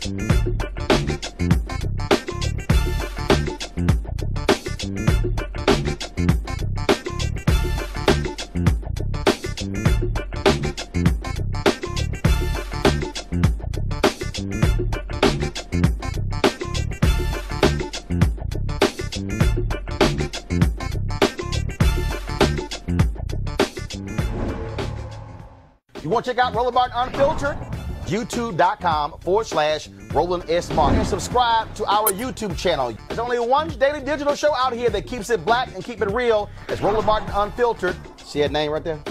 You want to check out Roland Martin Unfiltered? YouTube.com/Roland S. Martin. And subscribe to our YouTube channel. There's only one daily digital show out here that keeps it black and keep it real. It's Roland Martin Unfiltered. See that name right there?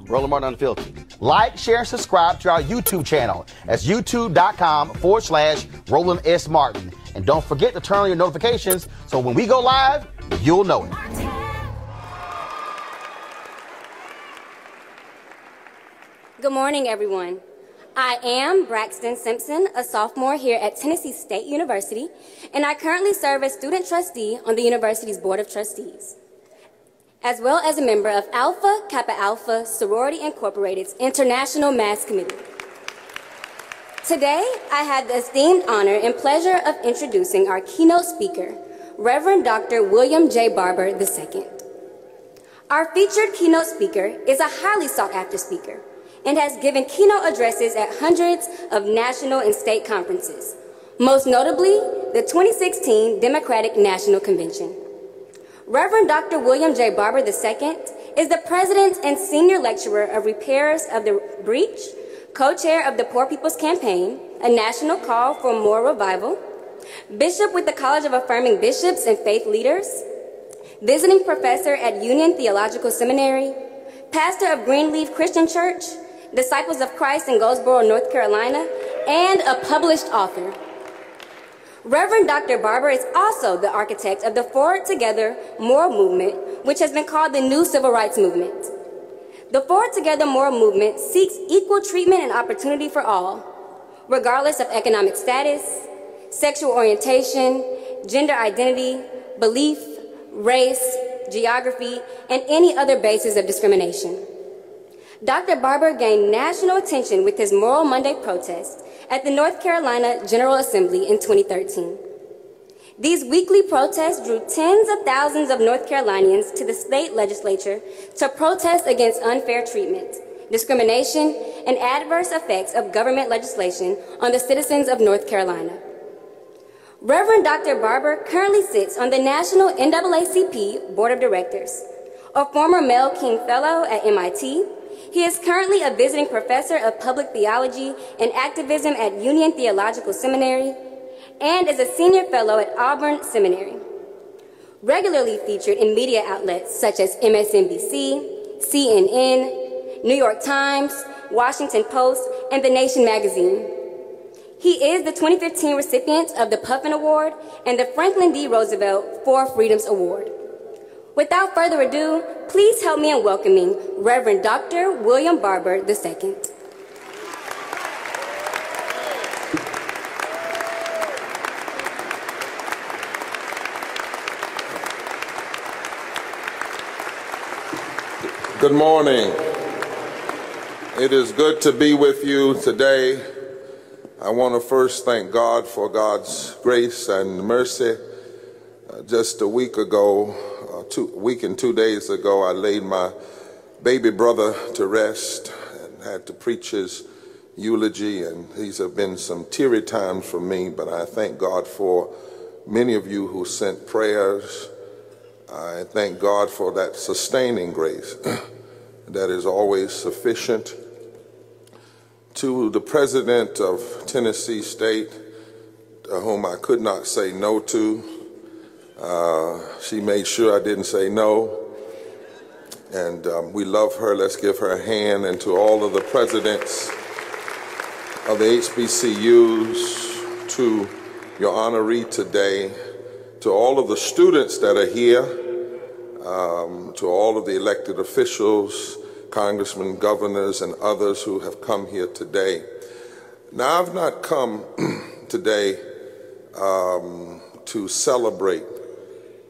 Roland Martin Unfiltered. Like, share, and subscribe to our YouTube channel. That's YouTube.com/Roland S. Martin. And don't forget to turn on your notifications so when we go live, you'll know it. Good morning, everyone. I am Braxton Simpson, a sophomore here at Tennessee State University, and I currently serve as student trustee on the university's Board of Trustees, as well as a member of Alpha Kappa Alpha Sorority Incorporated's International Mass Committee. Today, I have the esteemed honor and pleasure of introducing our keynote speaker, Reverend Dr. William J. Barber II. Our featured keynote speaker is a highly sought-after speaker and has given keynote addresses at hundreds of national and state conferences, most notably the 2016 Democratic National Convention. Reverend Dr. William J. Barber II is the President and Senior Lecturer of Repairers of the Breach, co-chair of the Poor People's Campaign, a national call for more revival, Bishop with the College of Affirming Bishops and Faith Leaders, visiting professor at Union Theological Seminary, pastor of Greenleaf Christian Church, Disciples of Christ in Goldsboro, North Carolina, and a published author. Reverend Dr. Barber is also the architect of the Forward Together Moral Movement, which has been called the new civil rights movement. The Forward Together Moral Movement seeks equal treatment and opportunity for all, regardless of economic status, sexual orientation, gender identity, belief, race, geography, and any other basis of discrimination. Dr. Barber gained national attention with his Moral Monday protest at the North Carolina General Assembly in 2013. These weekly protests drew tens of thousands of North Carolinians to the state legislature to protest against unfair treatment, discrimination, and adverse effects of government legislation on the citizens of North Carolina. Reverend Dr. Barber currently sits on the National NAACP Board of Directors. A former Mel King Fellow at MIT, he is currently a visiting professor of public theology and activism at Union Theological Seminary and is a senior fellow at Auburn Seminary. Regularly featured in media outlets such as MSNBC, CNN, New York Times, Washington Post, and The Nation magazine. He is the 2015 recipient of the Puffin Award and the Franklin D. Roosevelt Four Freedoms Award. Without further ado, please help me in welcoming Reverend Dr. William Barber II. Good morning. It is good to be with you today. I want to first thank God for God's grace and mercy. Just a week ago, a week and 2 days ago, I laid my baby brother to rest and had to preach his eulogy, and these have been some teary times for me, but I thank God for many of you who sent prayers. I thank God for that sustaining grace that is always sufficient. To the president of Tennessee State, whom I could not say no to, she made sure I didn't say no, and we love her. Let's give her a hand. And to all of the presidents of the HBCUs, to your honoree today, to all of the students that are here, to all of the elected officials, congressmen, governors, and others who have come here today. Now, I've not come today to celebrate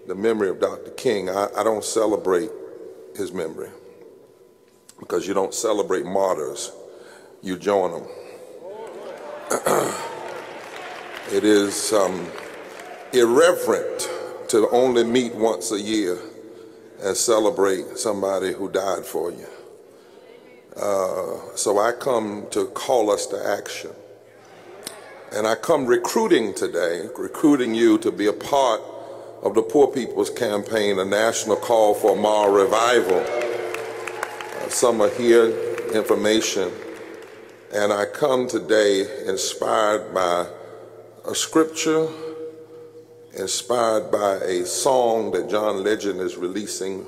the memory of Dr. King. I don't celebrate his memory, because you don't celebrate martyrs, you join them. It is irreverent to only meet once a year and celebrate somebody who died for you. So I come to call us to action. And I come recruiting today, recruiting you to be a part of the Poor People's Campaign, a national call for moral revival. Some are here, information. And I come today inspired by a scripture, inspired by a song that John Legend is releasing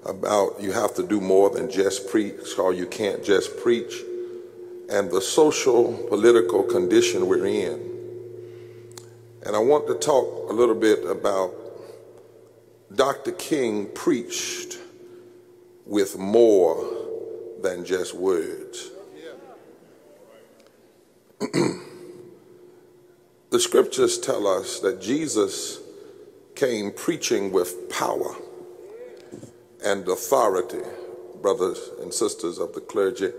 about you have to do more than just preach, or you can't just preach, and the social, political condition we're in. And I want to talk a little bit about Dr. King preached with more than just words. The scriptures tell us that Jesus came preaching with power and authority, brothers and sisters of the clergy,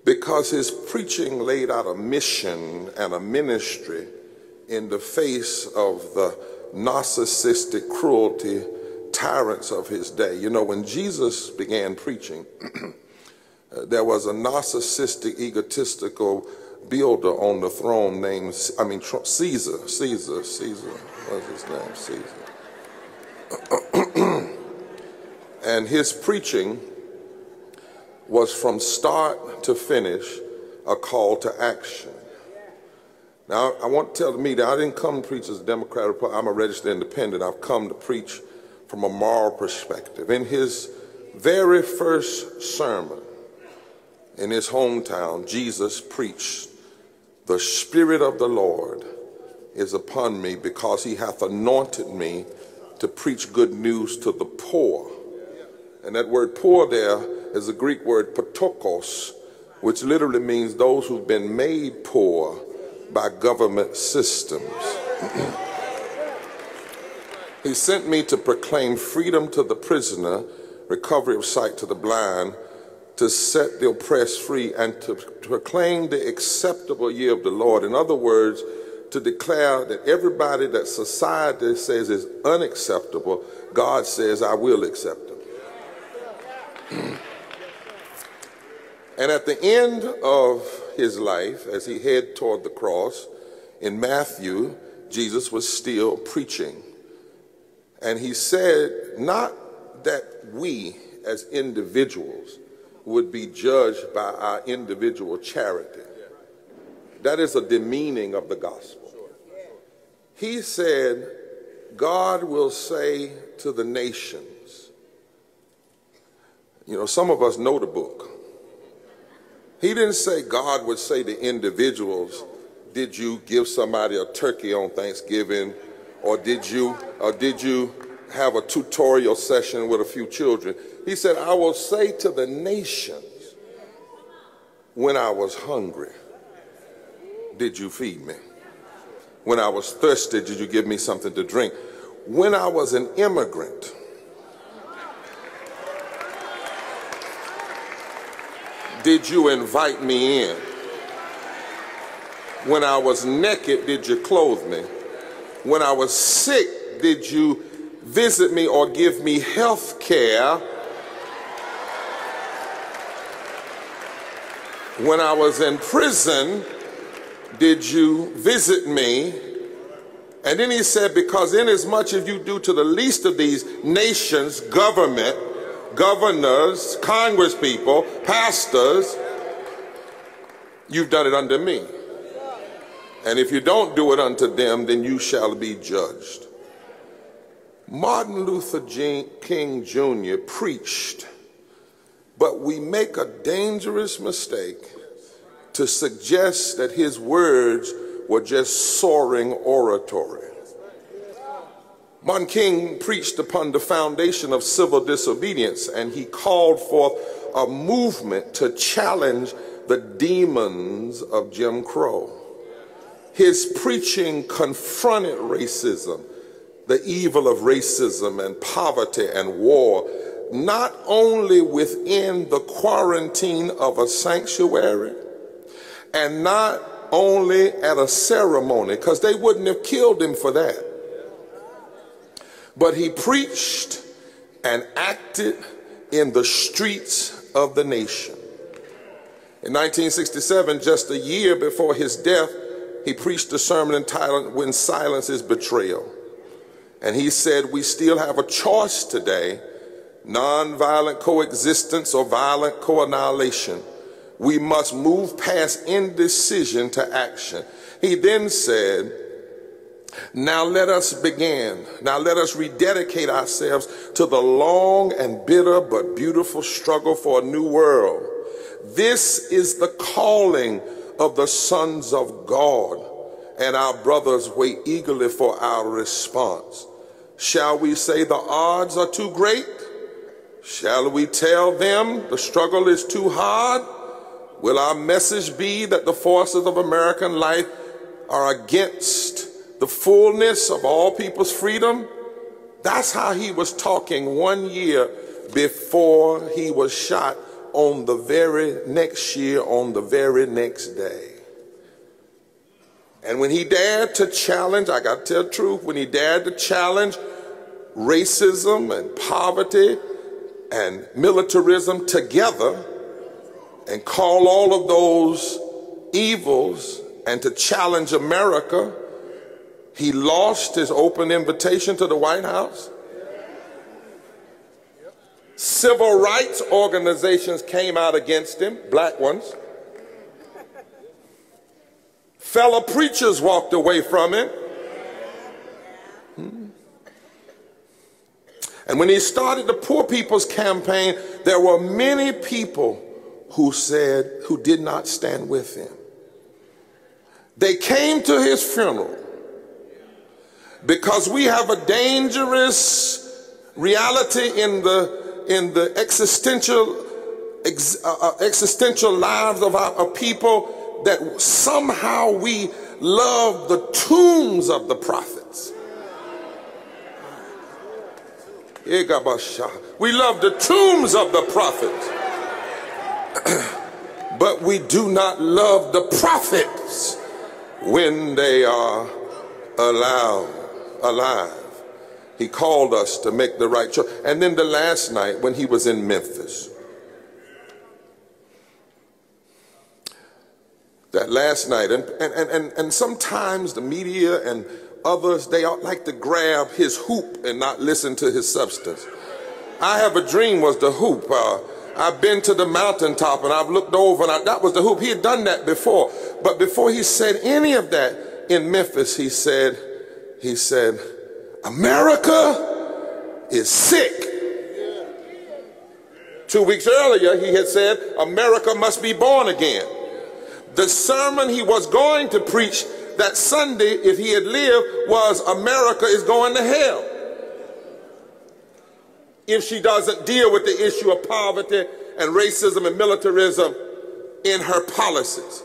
because his preaching laid out a mission and a ministry in the face of the narcissistic cruelty tyrants of his day. You know, when Jesus began preaching, there was a narcissistic, egotistical builder on the throne named, Caesar. What's his name? Caesar. And his preaching was from start to finish a call to action. Now, I want to tell the media, I didn't come to preach as a Democrat. I'm a registered independent. I've come to preach from a moral perspective. In his very first sermon in his hometown, Jesus preached, "The Spirit of the Lord is upon me, because he hath anointed me to preach good news to the poor." And that word poor there is the Greek word patokos, which literally means those who've been made poor by government systems. He sent me to proclaim freedom to the prisoner, recovery of sight to the blind, to set the oppressed free, and to proclaim the acceptable year of the Lord. In other words, to declare that everybody that society says is unacceptable, God says, I will accept them. And at the end of his life, as he headed toward the cross, in Matthew, Jesus was still preaching. And he said, not that we as individuals would be judged by our individual charity. That is a demeaning of the gospel. He said, God will say to the nations, you know, some of us know the book. He didn't say God would say to individuals, did you give somebody a turkey on Thanksgiving, or did you have a tutorial session with a few children? He said, I will say to the nations, when I was hungry, did you feed me? When I was thirsty, did you give me something to drink? When I was an immigrant, did you invite me in? When I was naked, did you clothe me? When I was sick, did you visit me or give me health care? When I was in prison, did you visit me? And then he said, because inasmuch as you do to the least of these nations, government, governors, congresspeople, pastors, you've done it unto me. And if you don't do it unto them, then you shall be judged. Martin Luther King Jr. preached, but we make a dangerous mistake to suggest that his words were just soaring oratory. Martin King preached upon the foundation of civil disobedience, and he called forth a movement to challenge the demons of Jim Crow. His preaching confronted racism, the evil of racism and poverty and war, not only within the quarantine of a sanctuary, and not only at a ceremony, because they wouldn't have killed him for that. But he preached and acted in the streets of the nation. In 1967, just a year before his death, he preached a sermon entitled "When Silence is Betrayal." And he said, we still have a choice today: nonviolent coexistence or violent co-annihilation. We must move past indecision to action. He then said, now let us begin. Now let us rededicate ourselves to the long and bitter but beautiful struggle for a new world. This is the calling of the sons of God, and our brothers wait eagerly for our response. Shall we say the odds are too great? Shall we tell them the struggle is too hard? Will our message be that the forces of American life are against the fullness of all people's freedom? That's how he was talking 1 year before he was shot, on the very next year, on the very next day. And when he dared to challenge, I got to tell the truth, when he dared to challenge racism and poverty and militarism together and call all of those evils and to challenge America, he lost his open invitation to the White House. Civil rights organizations came out against him, black ones. Fellow preachers walked away from him. And when he started the Poor People's Campaign, there were many people who did not stand with him. They came to his funeral because we have a dangerous reality in the existential lives of our people, that somehow we love the tombs of the prophets. We love the tombs of the prophets, but we do not love the prophets when they are alive. He called us to make the right choice. And then the last night when he was in Memphis, that last night, and sometimes the media and others, they like to grab his hoop and not listen to his substance. I Have a Dream was the hoop. I've been to the mountaintop and I've looked over, and that was the hoop. He had done that before. But before he said any of that in Memphis, he said, America is sick. 2 weeks earlier, he had said, America must be born again. The sermon he was going to preach that Sunday, if he had lived, was America is going to hell if she doesn't deal with the issue of poverty and racism and militarism in her policies.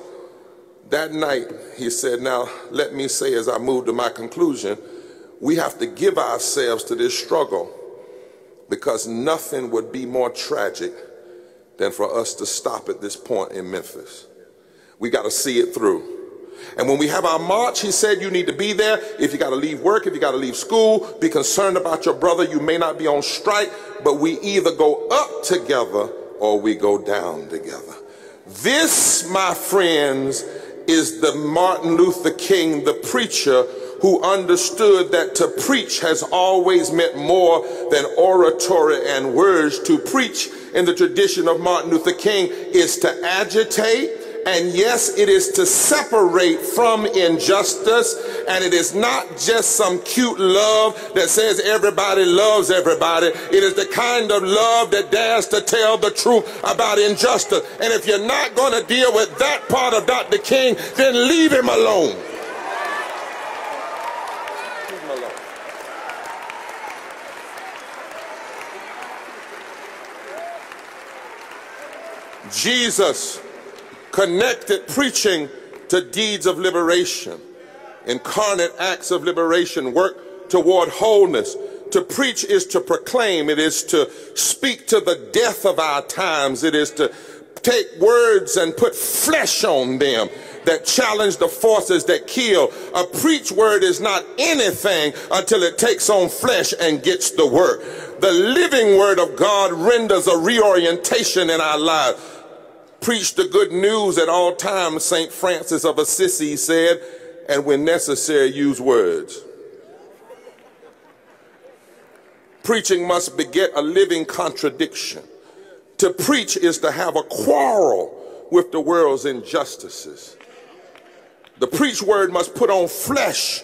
That night, he said, now let me say, as I move to my conclusion, we have to give ourselves to this struggle, because nothing would be more tragic than for us to stop at this point in Memphis. We got to see it through. And when we have our march, he said, you need to be there. If you got to leave work, if you got to leave school, be concerned about your brother. You may not be on strike, but we either go up together or we go down together. This, my friends, is the Martin Luther King, the preacher, who understood that to preach has always meant more than oratory and words. To preach, in the tradition of Martin Luther King, is to agitate, and yes, it is to separate from injustice, and it is not just some cute love that says everybody loves everybody. It is the kind of love that dares to tell the truth about injustice. And if you're not going to deal with that part of Dr. King, then leave him alone. Jesus connected preaching to deeds of liberation, incarnate acts of liberation, work toward wholeness. To preach is to proclaim. It is to speak to the death of our times. It is to take words and put flesh on them. that challenge the forces that kill. A preach word is not anything until it takes on flesh and gets the work. The living word of God renders a reorientation in our lives. Preach the good news at all times, St. Francis of Assisi said, and when necessary, use words. Preaching must beget a living contradiction. To preach is to have a quarrel with the world's injustices. The preach word must put on flesh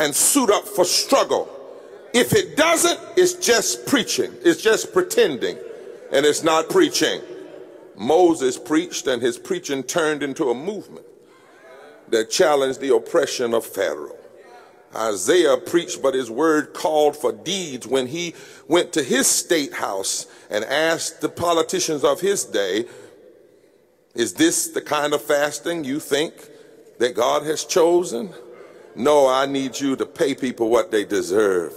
and suit up for struggle. If it doesn't, it's just preaching. It's just pretending, and it's not preaching. Moses preached, and his preaching turned into a movement that challenged the oppression of Pharaoh. Isaiah preached, but his word called for deeds when he went to his state house and asked the politicians of his day, is this the kind of fasting you think that God has chosen? No, I need you to pay people what they deserve.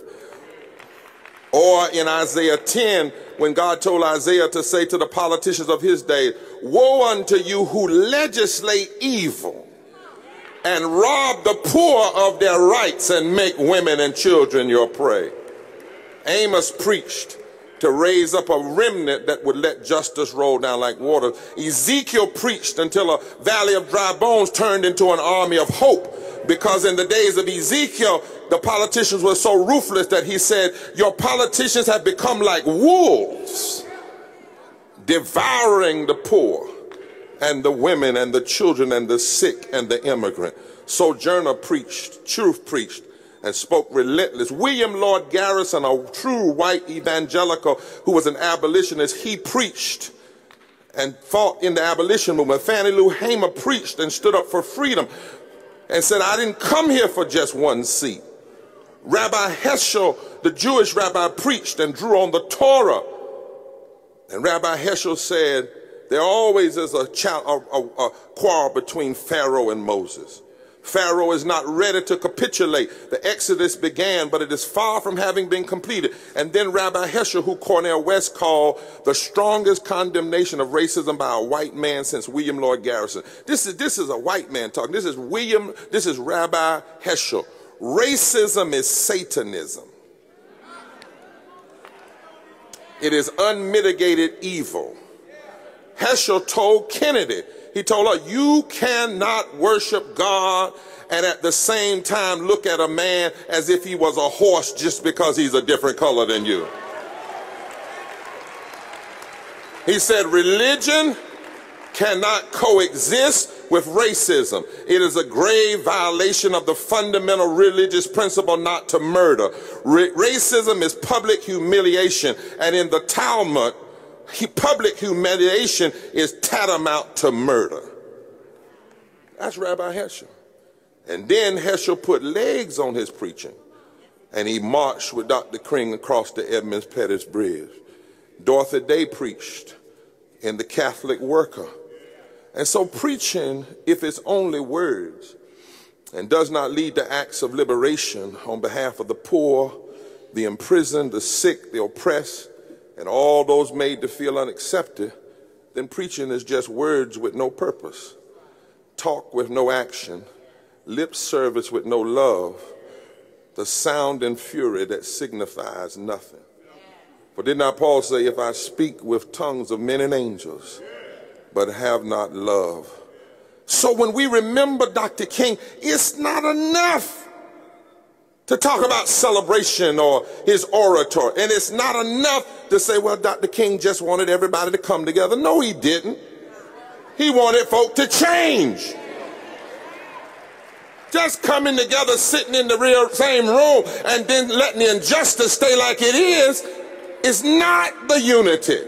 Or in Isaiah 10, when God told Isaiah to say to the politicians of his day, woe unto you who legislate evil and rob the poor of their rights and make women and children your prey. Amos preached to raise up a remnant that would let justice roll down like water. Ezekiel preached until a valley of dry bones turned into an army of hope, because in the days of Ezekiel, the politicians were so ruthless that he said, your politicians have become like wolves, devouring the poor and the women and the children and the sick and the immigrant. Sojourner preached, Truth preached, and spoke relentless. William Lord Garrison, a true white evangelical who was an abolitionist, he preached and fought in the abolition movement. Fannie Lou Hamer preached and stood up for freedom and said, I didn't come here for just one seat. Rabbi Heschel, the Jewish rabbi, preached and drew on the Torah. And Rabbi Heschel said, there always is a quarrel between Pharaoh and Moses. Pharaoh is not ready to capitulate. The Exodus began, but it is far from having been completed. And then Rabbi Heschel, who Cornel West called the strongest condemnation of racism by a white man since William Lord Garrison. This is a white man talking. This is Rabbi Heschel. Racism is Satanism. It is unmitigated evil. Heschel told Kennedy, he told her, you cannot worship God and at the same time look at a man as if he was a horse just because he's a different color than you. He said, religion cannot coexist with racism. It is a grave violation of the fundamental religious principle not to murder. Racism is public humiliation, and in the Talmud, public humiliation is tantamount to murder. That's Rabbi Heschel. And then Heschel put legs on his preaching, and he marched with Dr. King across the Edmonds Pettus Bridge. Dorothy Day preached in the Catholic Worker. And so preaching, if it's only words and does not lead to acts of liberation on behalf of the poor, the imprisoned, the sick, the oppressed, and all those made to feel unaccepted, then preaching is just words with no purpose, talk with no action, lip service with no love, the sound and fury that signifies nothing. For did not Paul say, if I speak with tongues of men and angels, but have not love? So when we remember Dr. King, it's not enough to talk about celebration or his oratory. And it's not enough to say, well, Dr. King just wanted everybody to come together. No, he didn't. He wanted folk to change. Just coming together, sitting in the same room, and then letting the injustice stay like it is not the unity.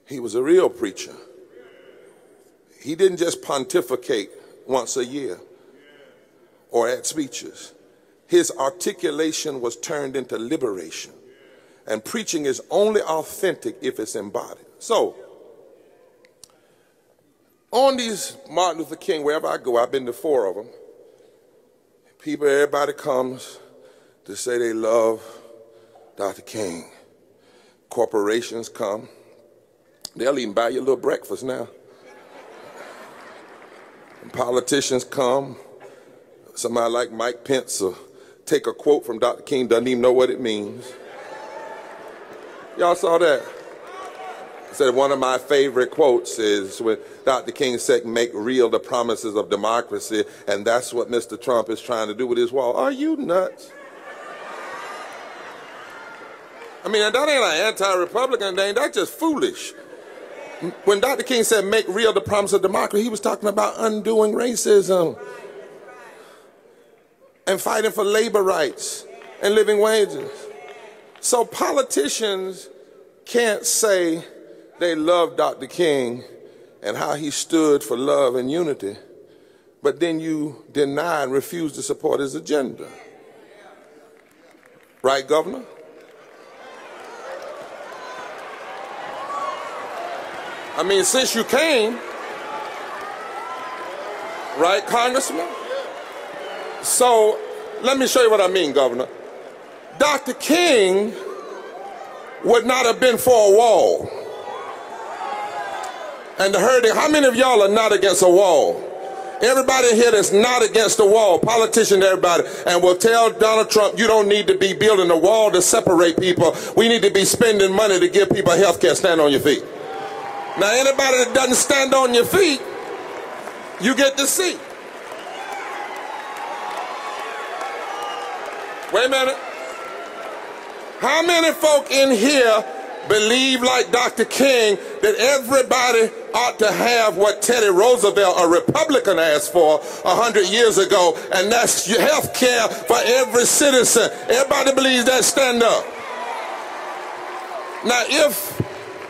He was a real preacher. He didn't just pontificate once a year or at speeches. His articulation was turned into liberation. And preaching is only authentic if it's embodied. So, on these Martin Luther King, wherever I go, I've been to 4 of them. Everybody comes to say they love Dr. King. Corporations come. They'll even buy you a little breakfast now. Politicians come, somebody like Mike Pence will take a quote from Dr. King, doesn't even know what it means. Y'all saw that? Said one of my favorite quotes is when Dr. King said, make real the promises of democracy, and that's what Mr. Trump is trying to do with his wall. Are you nuts? I mean, that ain't an anti-Republican thing, that's just foolish. When Dr. King said, make real the promise of democracy, he was talking about undoing racism and fighting for labor rights and living wages. So politicians can't say they love Dr. King and how he stood for love and unity, but then you deny and refuse to support his agenda. Right, Governor? I mean, since you came, right, Congressman? So let me show you what I mean, Governor. Dr. King would not have been for a wall. And the hurting, how many of y'all are not against a wall? Everybody here that's not against the wall, politicians, everybody, and will tell Donald Trump, you don't need to be building a wall to separate people. We need to be spending money to give people health care. Stand on your feet. Now, anybody that doesn't stand on your feet, you get to see. Wait a minute. How many folk in here believe, like Dr. King, that everybody ought to have what Teddy Roosevelt, a Republican, asked for 100 years ago, and that's health care for every citizen? Everybody believes that. Stand up. Now, if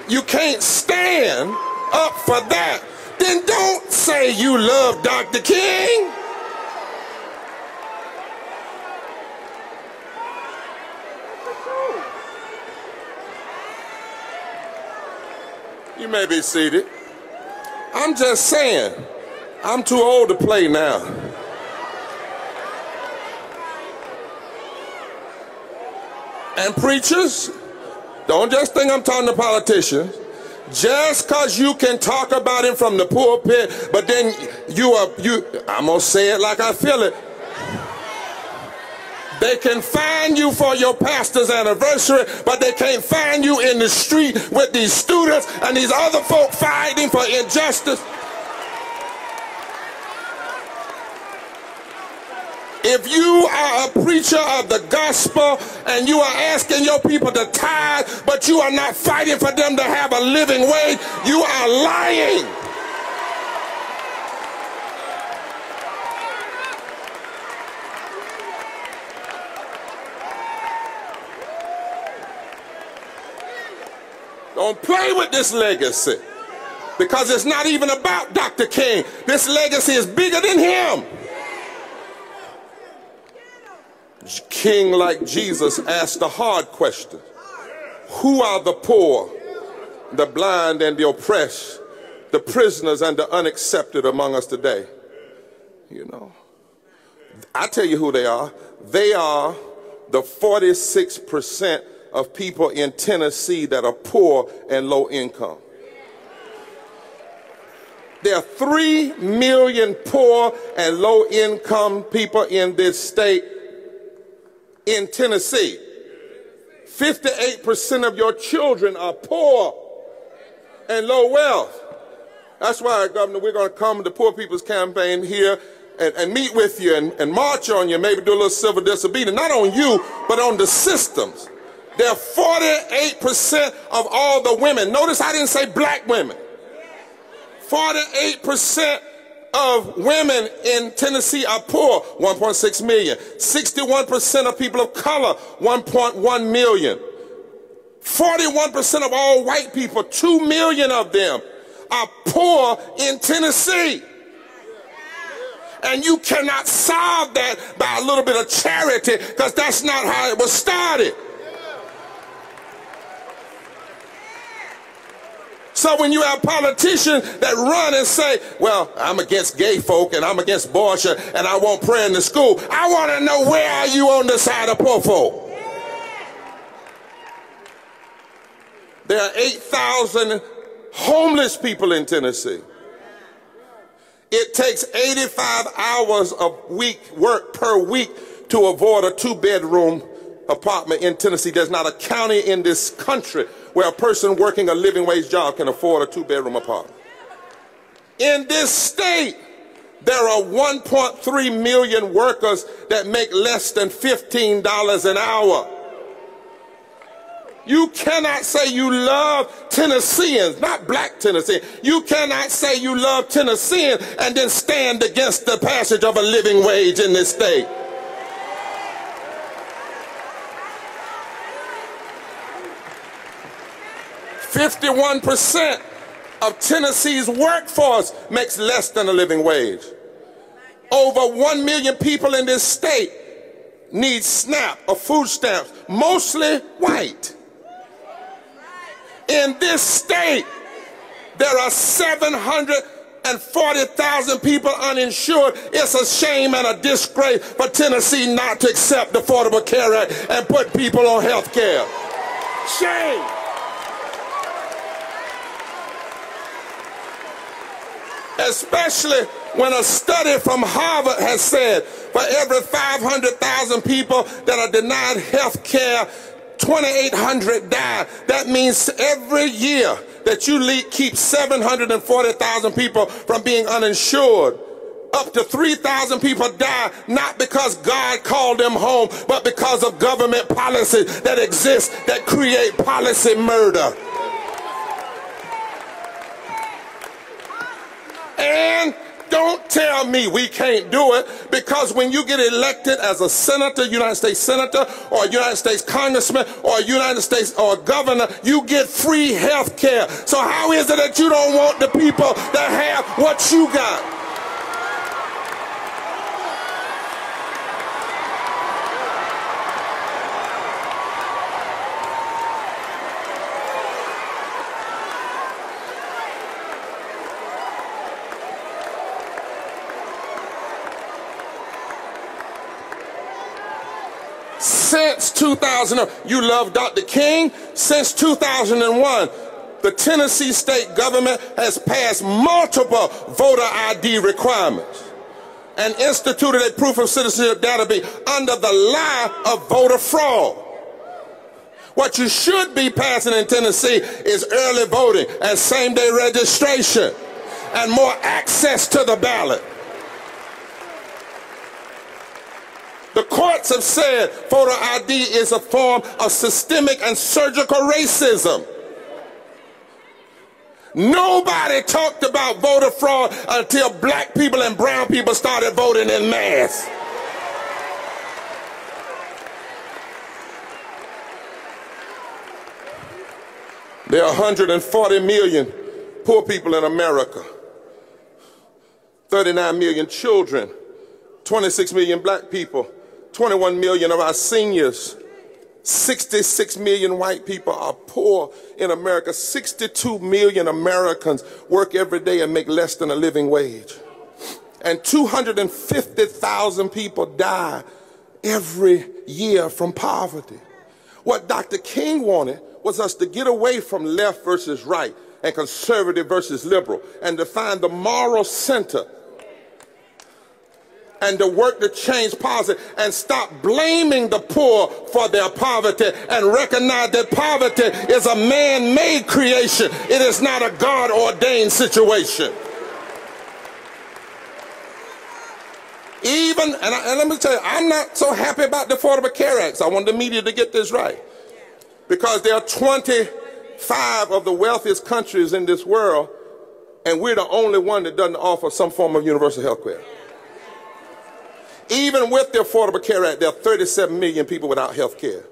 you can't stand up for that, then don't say you love Dr. King. You may be seated. I'm just saying, I'm too old to play now. And preachers, don't just think I'm talking to politicians. Just because you can talk about him from the pulpit, but then I'm going to say it like I feel it. They can find you for your pastor's anniversary, but they can't find you in the street with these students and these other folk fighting for injustice. If you are a preacher of the gospel and you are asking your people to tithe, but you are not fighting for them to have a living wage, you are lying. Don't play with this legacy, because it's not even about Dr. King. This legacy is bigger than him. King, like Jesus, asked the hard question. Who are the poor, the blind and the oppressed, the prisoners and the unaccepted among us today? You know, I tell you who they are. They are the 46% of people in Tennessee that are poor and low income. There are 3 million poor and low income people in this state. In Tennessee, 58% of your children are poor and low wealth. That's why, Governor, we're going to come to the Poor People's Campaign here and meet with you and march on you, maybe do a little civil disobedience, not on you, but on the systems. There are 48% of all the women. Notice I didn't say black women. 48% of women in Tennessee are poor, 1.6 million. 61% of people of color, 1.1 million. 41% of all white people, 2 million of them, are poor in Tennessee. And you cannot solve that by a little bit of charity, because that's not how it was started. So when you have politicians that run and say, well, I'm against gay folk and I'm against abortion and I want prayer in the school, I want to know, where are you on the side of poor folk? There are 8,000 homeless people in Tennessee. It takes 85 hours of work per week to avoid a 2-bedroom apartment in Tennessee. There's not a county in this country where a person working a living wage job can afford a 2-bedroom apartment. In this state, there are 1.3 million workers that make less than $15 an hour. You cannot say you love Tennesseans, not black Tennesseans. You cannot say you love Tennesseans and then stand against the passage of a living wage in this state. "51% of Tennessee's workforce makes less than a living wage. Over 1 million people in this state need SNAP or food stamps, mostly white. In this state, there are 740,000 people uninsured. It's a shame and a disgrace for Tennessee not to accept the Affordable Care Act and put people on health care. Shame. Especially when a study from Harvard has said for every 500,000 people that are denied health care, 2,800 die. That means every year that you keep 740,000 people from being uninsured, up to 3,000 people die, not because God called them home, but because of government policies that exist that create policy murder. And don't tell me we can't do it, because when you get elected as a senator, United States senator, or a United States congressman, or a United States or a governor, you get free health care. So how is it that you don't want the people that have what you got? Since 2000, you love Dr. King. Since 2001, the Tennessee state government has passed multiple voter ID requirements and instituted a proof of citizenship database under the lie of voter fraud. What you should be passing in Tennessee is early voting and same-day registration and more access to the ballot. The courts have said voter ID is a form of systemic and surgical racism. Nobody talked about voter fraud until black people and brown people started voting en masse. There are 140 million poor people in America, 39 million children, 26 million black people, 21 million of our seniors, 66 million white people are poor in America. 62 million Americans work every day and make less than a living wage. And 250,000 people die every year from poverty. What Dr. King wanted was us to get away from left versus right and conservative versus liberal and to find the moral center and to work to change policy and stop blaming the poor for their poverty and recognize that poverty is a man-made creation. It is not a God-ordained situation. And let me tell you, I'm not so happy about the Affordable Care Act. I want the media to get this right. Because there are 25 of the wealthiest countries in this world, and we're the only one that doesn't offer some form of universal health care. Even with the Affordable Care Act, there are 37 million people without health care.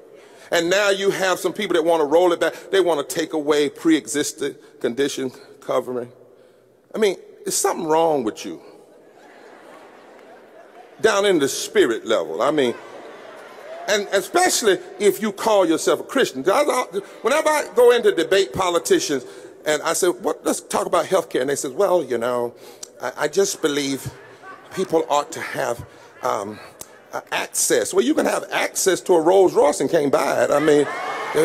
And now you have some people that want to roll it back. They want to take away pre-existing condition covering. I mean, there's something wrong with you. Down in the spirit level. I mean, and especially if you call yourself a Christian. Whenever I go in to debate politicians, and I say, let's talk about health care. And they say, well, you know, I just believe people ought to have access. Well, you can have access to a Rolls Royce and can't buy it. I mean, you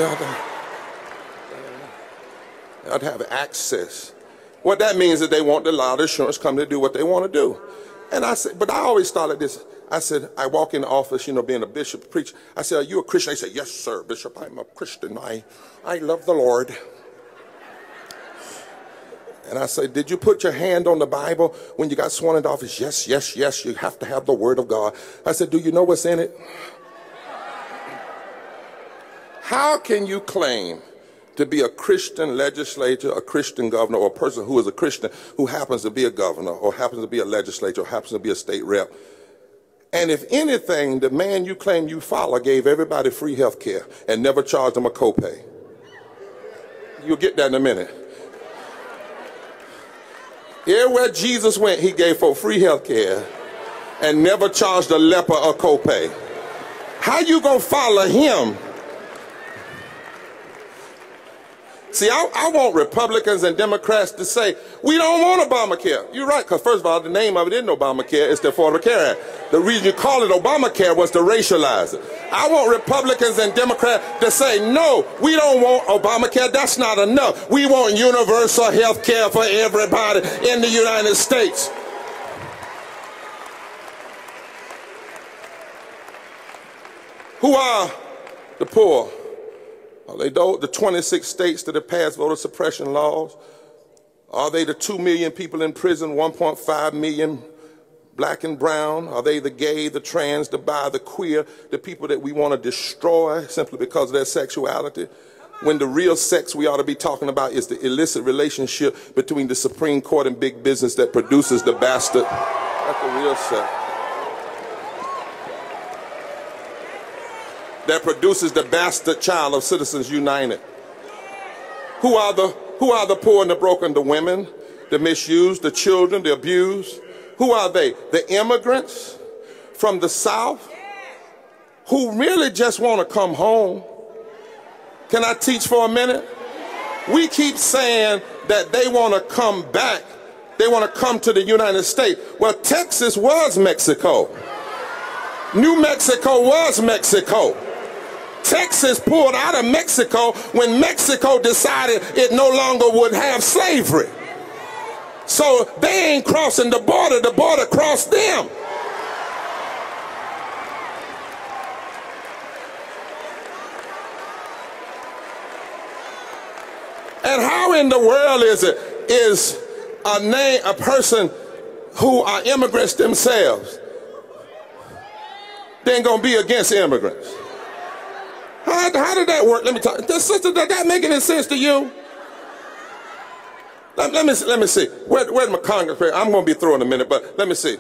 ought to have access What that means is they want to allow the insurance company to do what they want to do. And I said, but I always thought like this. I said, I walk in the office, you know, being a bishop, preach. I said, are you a Christian? They said, yes, sir, Bishop, I'm a Christian. I love the Lord. And I said, did you put your hand on the Bible when you got sworn into office? Yes, yes, yes, you have to have the word of God. I said, do you know what's in it? How can you claim to be a Christian legislator, a Christian governor, or a person who is a Christian who happens to be a governor, or happens to be a legislator, or happens to be a state rep? And if anything, the man you claim you follow gave everybody free health care and never charged them a copay. You'll get that in a minute. Everywhere Jesus went, he gave folk free health care and never charged a leper a copay. How you gonna follow him? See, I want Republicans and Democrats to say, we don't want Obamacare. You're right, because first of all, the name of it isn't Obamacare, it's the Affordable Care Act. The reason you call it Obamacare was to racialize it. I want Republicans and Democrats to say, no, we don't want Obamacare, that's not enough. We want universal health care for everybody in the United States. Who are the poor? Are they the 26 states that have passed voter suppression laws? Are they the 2 million people in prison, 1.5 million black and brown? Are they the gay, the trans, the bi, the queer, the people that we want to destroy simply because of their sexuality? When the real sex we ought to be talking about is the illicit relationship between the Supreme Court and big business that produces the bastard. That's the real sex. That produces the bastard child of Citizens United. Who are the poor and the broken? The women, the misused, the children, the abused. Who are they? The immigrants from the South who really just want to come home. Can I teach for a minute? We keep saying that they want to come back. They want to come to the United States. Well, Texas was Mexico. New Mexico was Mexico. Texas pulled out of Mexico when Mexico decided it no longer would have slavery. So they ain't crossing the border crossed them. And how in the world is a person who are immigrants themselves then gonna be against immigrants? How did that work? Let me talk. Sister, does that make any sense to you? Let me see. Where's my congressman? I'm going to be through in a minute, but let me see.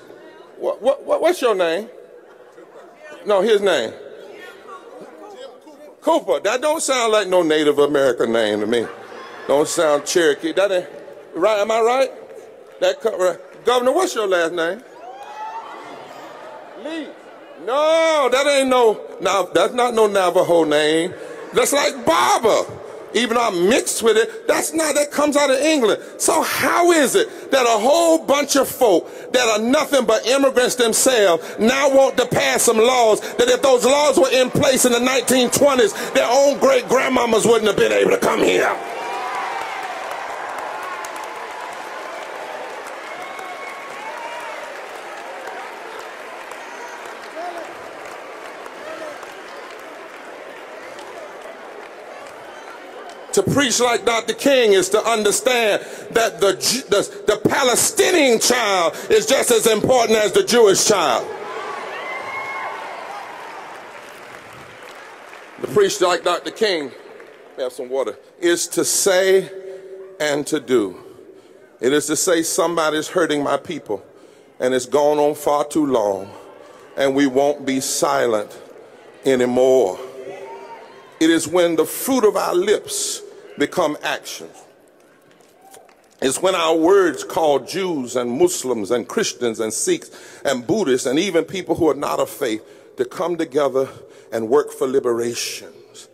What's your name? No, his name. Cooper. That don't sound like no Native American name to me. Don't sound Cherokee. That ain't right. Am I right? Governor, what's your last name? Lee. No, that ain't that's not no Navajo name. That's like Barber. Even though I'm mixed with it, that comes out of England. So how is it that a whole bunch of folk that are nothing but immigrants themselves now want to pass some laws that if those laws were in place in the 1920s, their own great grandmamas wouldn't have been able to come here? To preach like Dr. King is to understand that the Palestinian child is just as important as the Jewish child. To preach like Dr. King, have some water, is to say and to do. It is to say somebody's hurting my people and it's gone on far too long and we won't be silent anymore. It is when the fruit of our lips become actions. It's when our words call Jews and Muslims and Christians and Sikhs and Buddhists and even people who are not of faith to come together and work for liberations.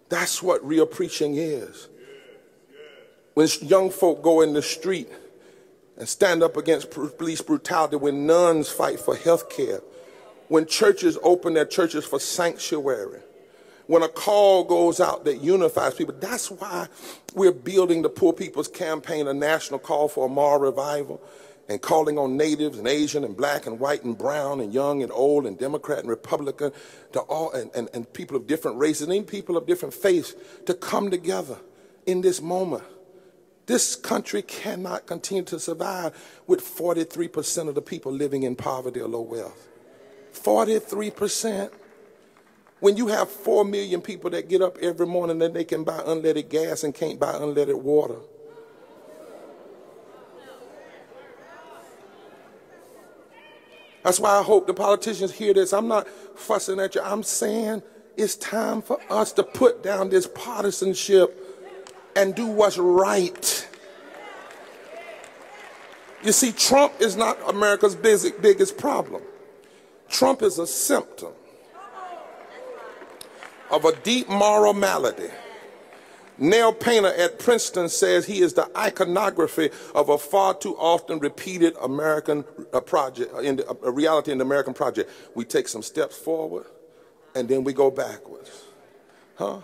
That's what real preaching is. When young folk go in the street and stand up against police brutality, when nuns fight for health care, when churches open their churches for sanctuary, when a call goes out that unifies people. That's why we're building the Poor People's Campaign, a national call for a moral revival, and calling on natives and Asian and black and white and brown and young and old and Democrat and Republican to all and people of different races and even people of different faiths to come together in this moment. This country cannot continue to survive with 43% of the people living in poverty or low wealth. 43%. When you have 4 million people that get up every morning and they can buy unleaded gas and can't buy unleaded water. That's why I hope the politicians hear this. I'm not fussing at you. I'm saying it's time for us to put down this partisanship and do what's right. You see, Trump is not America's biggest problem. Trump is a symptom of a deep moral malady. Neil Painter at Princeton says he is the iconography of a far too often repeated American project, a reality in the American project. We take some steps forward and then we go backwards. Huh?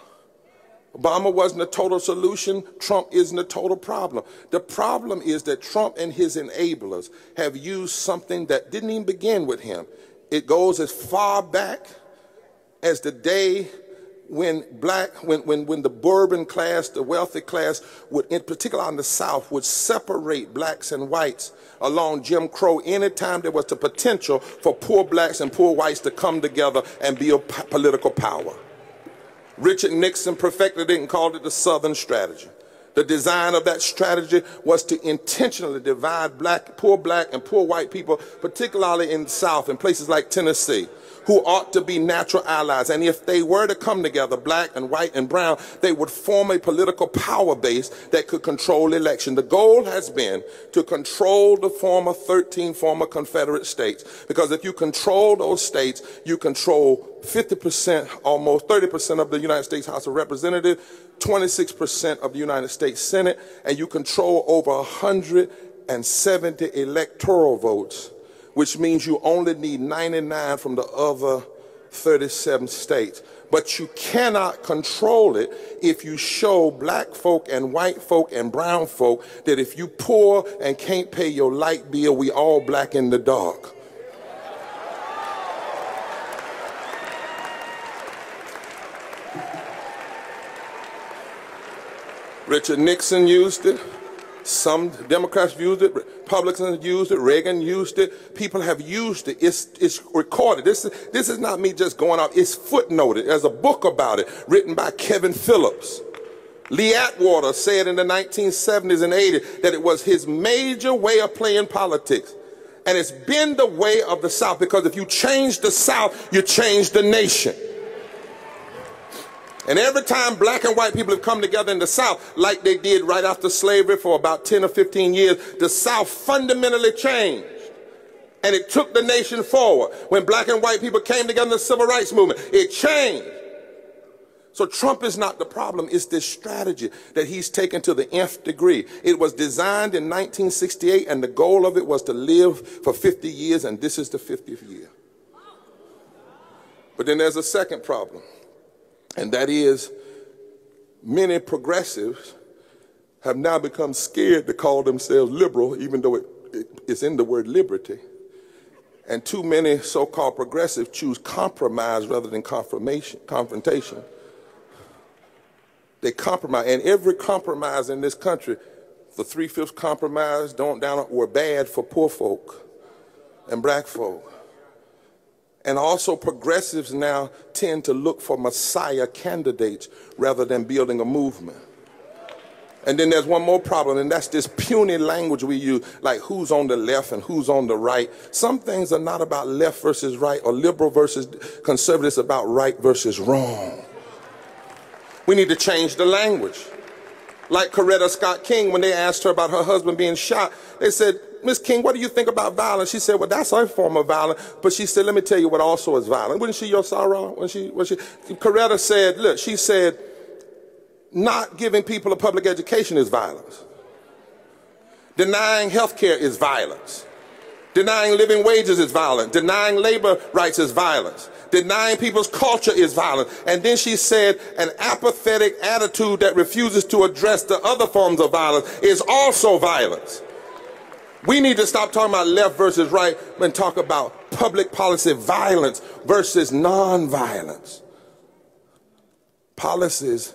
Obama wasn't a total solution. Trump isn't a total problem. The problem is that Trump and his enablers have used something that didn't even begin with him. It goes as far back as the day when the Bourbon class, the wealthy class, would, in particular in the South, would separate blacks and whites along Jim Crow anytime there was the potential for poor blacks and poor whites to come together and build political power. Richard Nixon perfected it and called it the Southern strategy. The design of that strategy was to intentionally divide poor black and poor white people, particularly in the South, in places like Tennessee, who ought to be natural allies. And if they were to come together, black and white and brown, they would form a political power base that could control election. The goal has been to control the 13 former Confederate states, because if you control those states, you control 50%, almost 30% of the United States House of Representatives, 26% of the United States Senate, and you control over 170 electoral votes, which means you only need 99 from the other 37 states. But you cannot control it if you show black folk and white folk and brown folk that if you poor and can't pay your light bill, we all black in the dark. Richard Nixon used it. Some Democrats used it, Republicans used it, Reagan used it. People have used it. It's recorded. This is not me just going out. It's footnoted. There's a book about it written by Kevin Phillips. Lee Atwater said in the 1970s and 80s that it was his major way of playing politics. And it's been the way of the South, because if you change the South, you change the nation. And every time black and white people have come together in the South, like they did right after slavery for about 10 or 15 years, the South fundamentally changed. And it took the nation forward. When black and white people came together in the civil rights movement, it changed. So Trump is not the problem. It's this strategy that he's taken to the nth degree. It was designed in 1968, and the goal of it was to live for 50 years, and this is the 50th year. But then there's a second problem. And that is, many progressives have now become scared to call themselves liberal, even though it's in the word liberty. And too many so-called progressives choose compromise rather than confrontation. They compromise, and every compromise in this country, the 3/5 compromise, were bad for poor folk and black folk. And also progressives now tend to look for messiah candidates rather than building a movement. And then there's one more problem, and that's this puny language we use, like who's on the left and who's on the right. Some things are not about left versus right or liberal versus conservative. It's about right versus wrong. We need to change the language. Like Coretta Scott King, when they asked her about her husband being shot, they said, Miss King, what do you think about violence? She said, well, that's her form of violence. But she said, let me tell you what also is violent. Wasn't she your sorrow? Coretta said, look, she said, not giving people a public education is violence. Denying health care is violence. Denying living wages is violent. Denying labor rights is violence. Denying people's culture is violent. And then she said an apathetic attitude that refuses to address the other forms of violence is also violence. We need to stop talking about left versus right and talk about public policy violence versus non-violence. Policies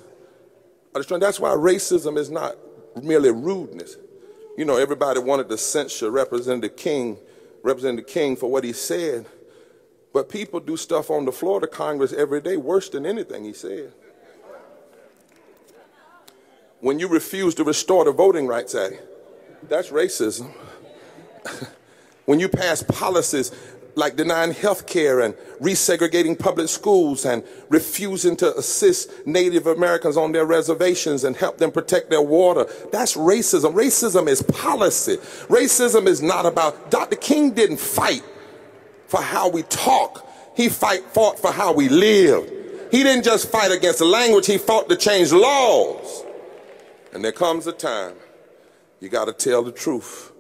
are destroying. That's why racism is not merely rudeness. You know, everybody wanted to censure Representative King for what he said. But people do stuff on the floor of Congress every day worse than anything he said. When you refuse to restore the Voting Rights Act, that's racism. When you pass policies like denying health care and resegregating public schools and refusing to assist Native Americans on their reservations and help them protect their water, that's racism. Racism is policy. Racism is not about, Dr. King didn't fight for how we talk. He fought for how we live. He didn't just fight against the language, he fought to change laws. And there comes a time you got to tell the truth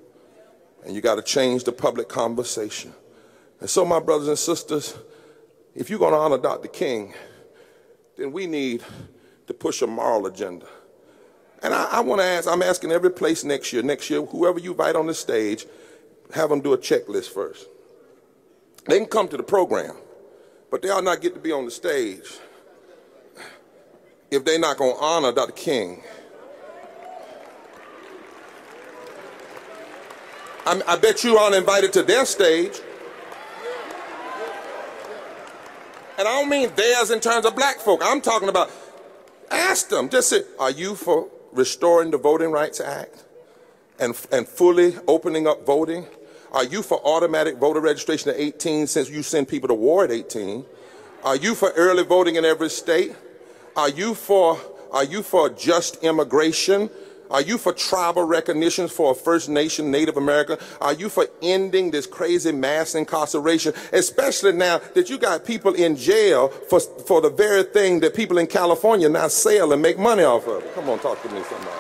and you got to change the public conversation. And so, my brothers and sisters, if you're going to honor Dr. King, then we need to push a moral agenda. And I want to ask, I'm asking every place next year, whoever you invite on the stage, have them do a checklist first. They can come to the program, but they ought not get to be on the stage if they're not going to honor Dr. King. I bet you aren't invited to their stage. And I don't mean theirs in terms of black folk. I'm talking about, ask them, just say, are you for restoring the Voting Rights Act and fully opening up voting? Are you for automatic voter registration at 18 since you send people to war at 18? Are you for early voting in every state? Are you for just immigration? Are you for tribal recognition for a First Nation Native American? Are you for ending this crazy mass incarceration, especially now that you got people in jail for the very thing that people in California now sell and make money off of? Come on, talk to me somebody.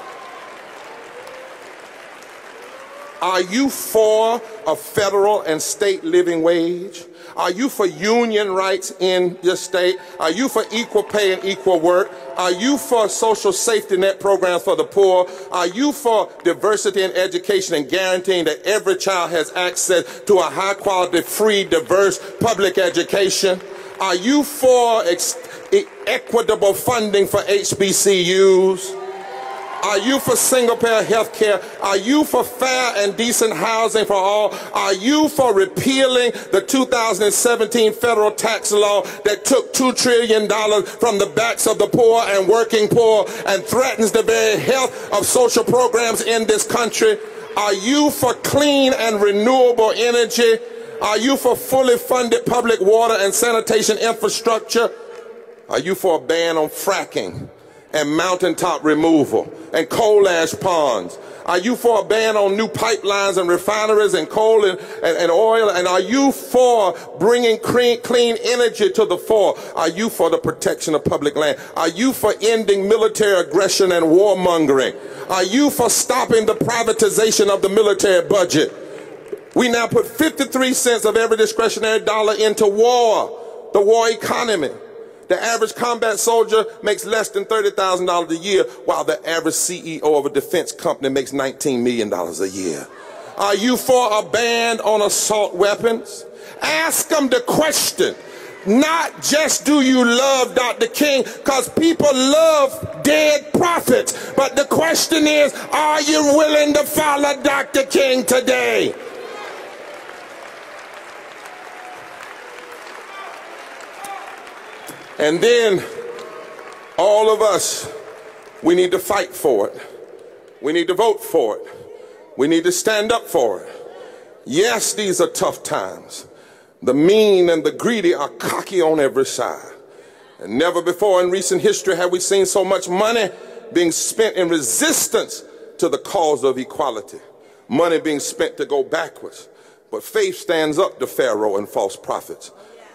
Are you for a federal and state living wage? Are you for union rights in your state? Are you for equal pay and equal work? Are you for social safety net programs for the poor? Are you for diversity in education and guaranteeing that every child has access to a high quality, free, diverse public education? Are you for equitable funding for HBCUs? Are you for single-payer health care? Are you for fair and decent housing for all? Are you for repealing the 2017 federal tax law that took $2 trillion from the backs of the poor and working poor and threatens the very health of social programs in this country? Are you for clean and renewable energy? Are you for fully funded public water and sanitation infrastructure? Are you for a ban on fracking and mountaintop removal and coal ash ponds? Are you for a ban on new pipelines and refineries and coal and oil? And are you for bringing clean energy to the fore? Are you for the protection of public land? Are you for ending military aggression and warmongering? Are you for stopping the privatization of the military budget? We now put 53 cents of every discretionary dollar into war, the war economy. The average combat soldier makes less than $30,000 a year, while the average CEO of a defense company makes $19 million a year. Are you for a ban on assault weapons? Ask them the question. Not just do you love Dr. King, because people love dead prophets, but the question is, are you willing to follow Dr. King today? And then all of us, we need to fight for it. We need to vote for it. We need to stand up for it. Yes, these are tough times. The mean and the greedy are cocky on every side. And never before in recent history have we seen so much money being spent in resistance to the cause of equality. Money being spent to go backwards. But faith stands up to Pharaoh and false prophets.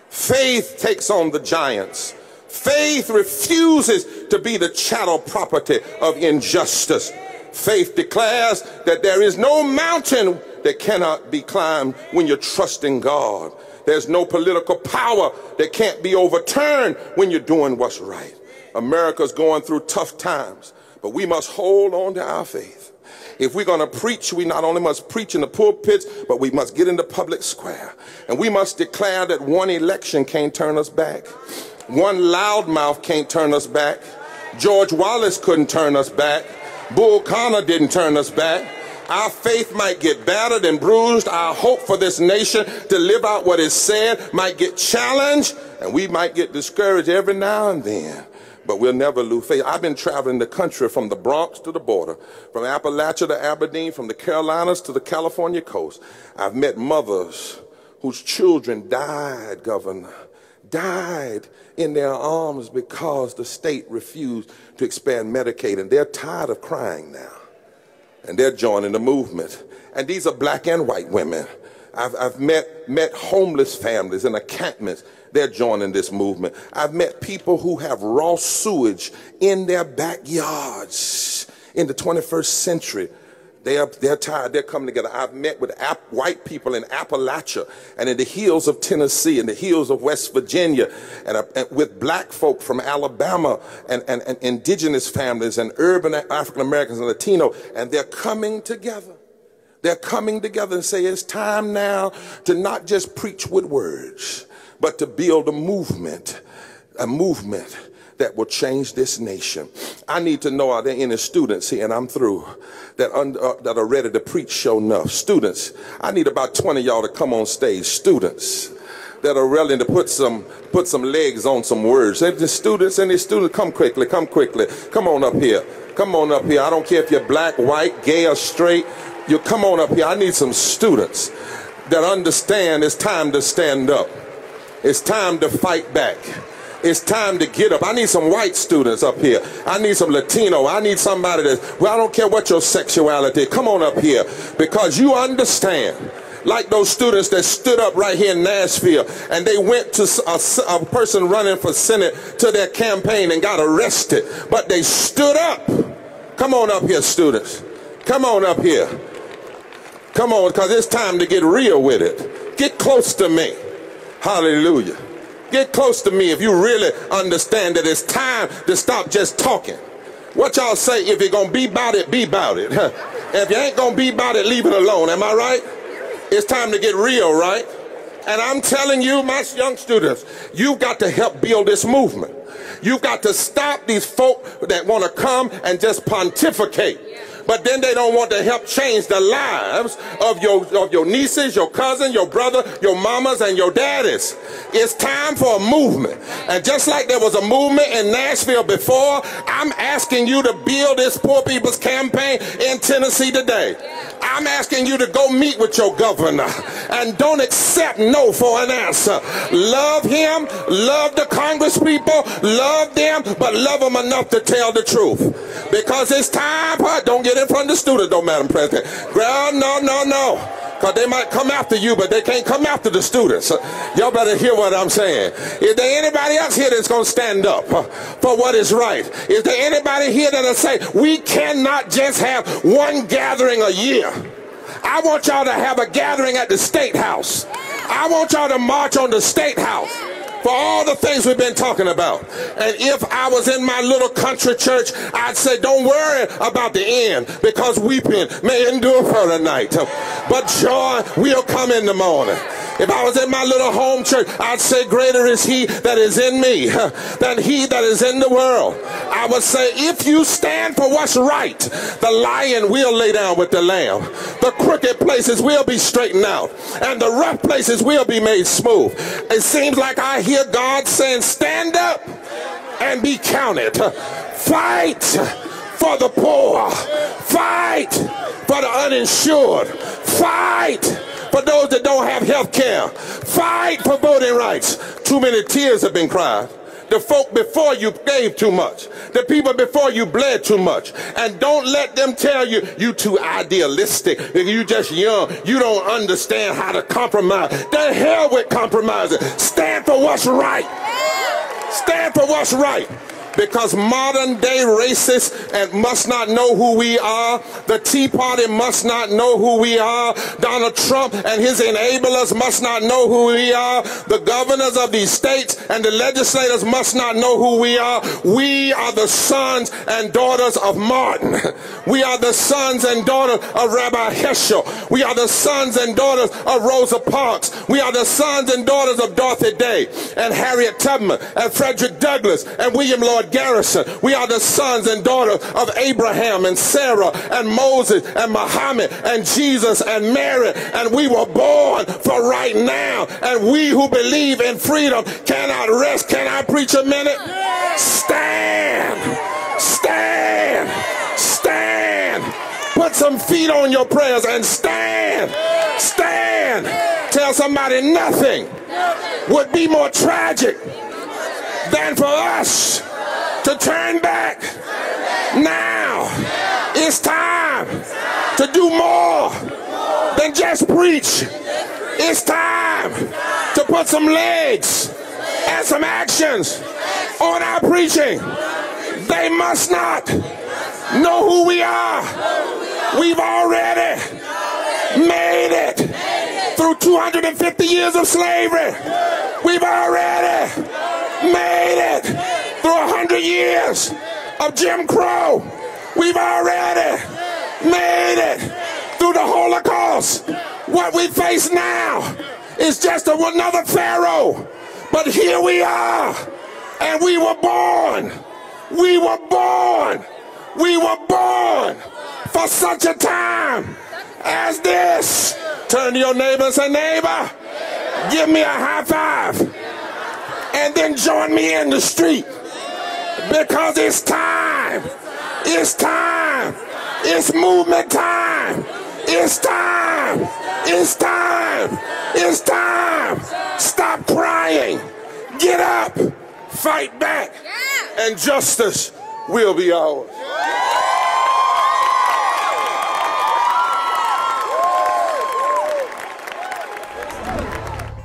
Faith takes on the giants. Faith refuses to be the chattel property of injustice. Faith declares that there is no mountain that cannot be climbed when you're trusting God. There's no political power that can't be overturned when you're doing what's right. America's going through tough times, but we must hold on to our faith. If we're going to preach, we not only must preach in the pulpits, but we must get in the public square. And we must declare that one election can't turn us back. One loudmouth can't turn us back. George Wallace couldn't turn us back. Bull Connor didn't turn us back. Our faith might get battered and bruised. Our hope for this nation to live out what is said might get challenged, and we might get discouraged every now and then. But we'll never lose faith. I've been traveling the country from the Bronx to the border, from Appalachia to Aberdeen, from the Carolinas to the California coast. I've met mothers whose children died, Governor, died in their arms because the state refused to expand Medicaid, and they're tired of crying now, and they're joining the movement. And these are black and white women. I've met homeless families in encampments. They're joining this movement. I've met people who have raw sewage in their backyards in the 21st century. They're tired. They're coming together. I've met with white people in Appalachia and in the hills of Tennessee and the hills of West Virginia, and with black folk from Alabama and indigenous families and urban African Americans and Latino, and they're coming together. They're coming together and say it's time now to not just preach with words, but to build a movement that will change this nation. I need to know, are there any students here, and I'm through, that are ready to preach show enough? Students, I need about 20 of y'all to come on stage. Students that are willing to put some legs on some words. Any students, come quickly. Come on up here. Come on up here. I don't care if you're black, white, gay, or straight. You come on up here. I need some students that understand it's time to stand up. It's time to fight back. It's time to get up. I need some white students up here. I need some Latino. I need somebody that, well, I don't care what your sexuality is. Come on up here, because you understand. Like those students that stood up right here in Nashville, and they went to a person running for Senate to their campaign and got arrested, but they stood up. Come on up here, students. Come on up here. Come on, because it's time to get real with it. Get close to me. Hallelujah. Get close to me if you really understand that it's time to stop just talking. What y'all say? If you're going to be about it, be about it. If you ain't going to be about it, leave it alone. Am I right? It's time to get real, right? And I'm telling you, my young students, you've got to help build this movement. You've got to stop these folk that want to come and just pontificate. But then they don't want to help change the lives of your nieces, your cousin, your brother, your mamas, and your daddies. It's time for a movement. And just like there was a movement in Nashville before, I'm asking you to build this Poor People's Campaign in Tennessee today. I'm asking you to go meet with your governor and don't accept no for an answer. Love him, love the Congress people, love them, but love them enough to tell the truth. Because it's time, don't get in front of the students, though, Madam President. Girl, no. Because they might come after you, but they can't come after the students. Y'all better hear what I'm saying. Is there anybody else here that's going to stand up for what is right? Is there anybody here that'll say, we cannot just have one gathering a year? I want y'all to have a gathering at the State House. I want y'all to march on the State House for all the things we've been talking about. And if I was in my little country church, I'd say, don't worry about the end, because weeping may endure for the night, but joy will come in the morning. If I was in my little home church, I'd say, greater is he that is in me than he that is in the world. I would say, if you stand for what's right, the lion will lay down with the lamb. The crooked places will be straightened out, and the rough places will be made smooth. It seems like I hear God saying, stand up and be counted. Fight for the poor. Fight for the uninsured. Fight for those that don't have health care. Fight for voting rights. Too many tears have been cried. The folk before you gave too much. The people before you bled too much. And don't let them tell you, you too idealistic. You just young. You don't understand how to compromise. The hell with compromising. Stand for what's right. Stand for what's right. because modern day racists and must not know who we are. The Tea Party must not know who we are. Donald Trump and his enablers must not know who we are. The governors of these states and the legislators must not know who we are. We are the sons and daughters of Martin. We are the sons and daughters of Rabbi Heschel. We are the sons and daughters of Rosa Parks. We are the sons and daughters of Dorothy Day and Harriet Tubman and Frederick Douglass and William Lloyd Garrison. We are the sons and daughters of Abraham and Sarah and Moses and Muhammad and Jesus and Mary. And we were born for right now. And we who believe in freedom cannot rest. Can I preach a minute? Stand. Stand. Stand. Put some feet on your prayers and stand. Stand. Tell somebody nothing would be more tragic than for us to turn back. Now it's time to do more than just preach. It's time to put some legs and some actions on our preaching. They must not know who we are. We've already made it through 250 years of slavery. We've already made it through 100 years of Jim Crow. We've already made it through the Holocaust. What we face now is just another Pharaoh. But here we are, and we were born. We were born. We were born for such a time as this. Turn to your neighbor and say, neighbor, give me a high five. And then join me in the street. Because it's time. It's time. It's movement time. It's time. It's time. It's time. Stop crying. Get up. Fight back. And justice will be ours.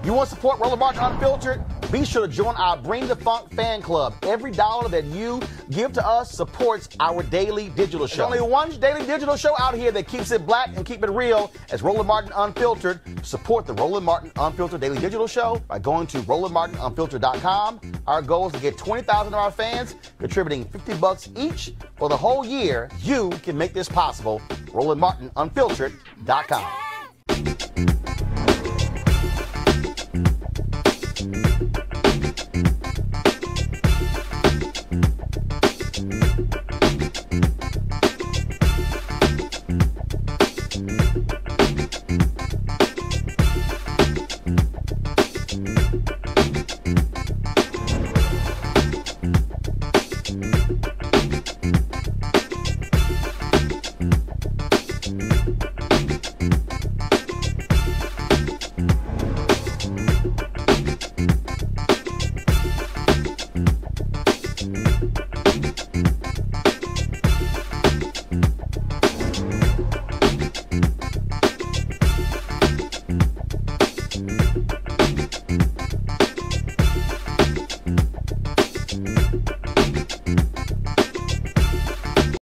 You want to support Roland Martin Unfiltered? Be sure to join our Bring the Funk fan club. Every dollar that you give to us supports our daily digital show. There's only one daily digital show out here that keeps it black and keep it real. It's Roland Martin Unfiltered. Support the Roland Martin Unfiltered daily digital show by going to RolandMartinUnfiltered.com. Our goal is to get 20,000 of our fans contributing $50 each for the whole year. You can make this possible. RolandMartinUnfiltered.com.